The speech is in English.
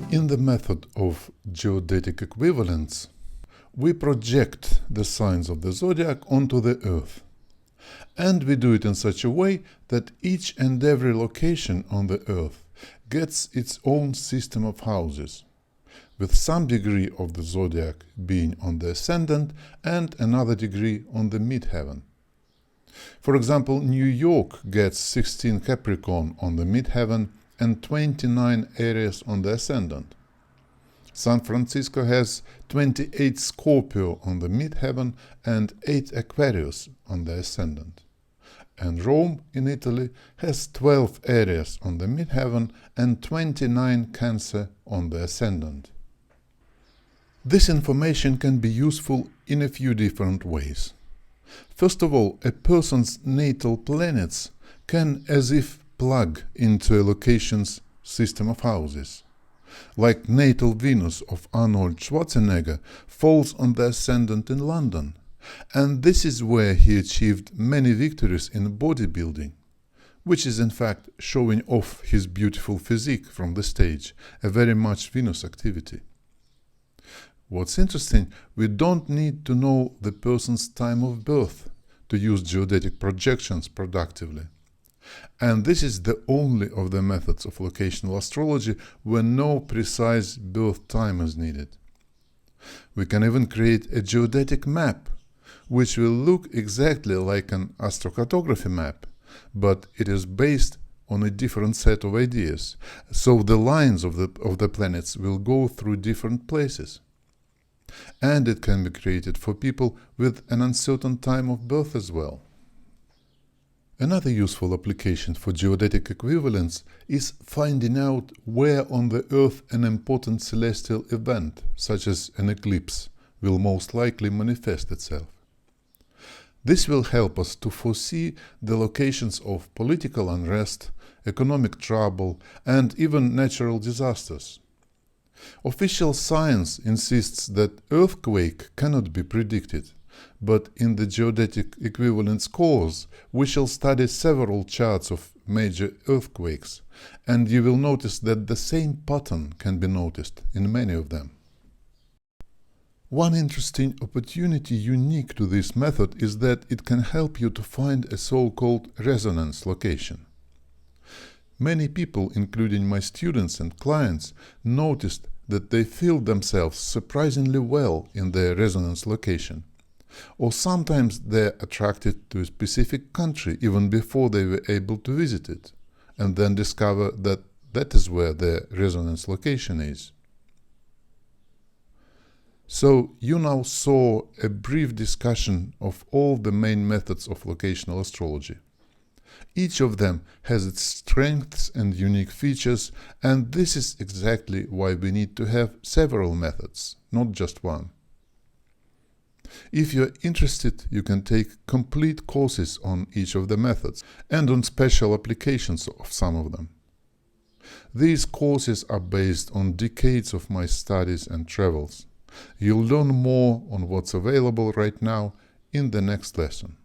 In the method of geodetic equivalence, we project the signs of the zodiac onto the Earth. And we do it in such a way that each and every location on the Earth gets its own system of houses, with some degree of the zodiac being on the Ascendant and another degree on the Midheaven. For example, New York gets 16 Capricorn on the Midheaven and 29 Aries on the Ascendant. San Francisco has 28 Scorpio on the Midheaven and 8 Aquarius on the Ascendant. And Rome in Italy has 12 Aries on the Midheaven and 29 Cancer on the Ascendant. This information can be useful in a few different ways. First of all, a person's natal planets can as if plug into a location's system of houses. Like natal Venus of Arnold Schwarzenegger falls on the Ascendant in London, and this is where he achieved many victories in bodybuilding, which is in fact showing off his beautiful physique from the stage, a very much Venus activity. What's interesting, we don't need to know the person's time of birth to use geodetic projections productively. And this is the only of the methods of locational astrology where no precise birth time is needed. We can even create a geodetic map, which will look exactly like an astrocartography map, but it is based on a different set of ideas, so the lines of the planets will go through different places. And it can be created for people with an uncertain time of birth as well. Another useful application for geodetic equivalence is finding out where on the Earth an important celestial event, such as an eclipse, will most likely manifest itself. This will help us to foresee the locations of political unrest, economic trouble, and even natural disasters. Official science insists that earthquake cannot be predicted, but in the geodetic equivalence course we shall study several charts of major earthquakes, and you will notice that the same pattern can be noticed in many of them. One interesting opportunity unique to this method is that it can help you to find a so-called resonance location. Many people, including my students and clients, noticed that they feel themselves surprisingly well in their resonance location. Or sometimes they're attracted to a specific country even before they were able to visit it, and then discover that that is where their resonance location is. So you now saw a brief discussion of all the main methods of locational astrology. Each of them has its strengths and unique features, and this is exactly why we need to have several methods, not just one. If you're interested, you can take complete courses on each of the methods and on special applications of some of them. These courses are based on decades of my studies and travels. You'll learn more on what's available right now in the next lesson.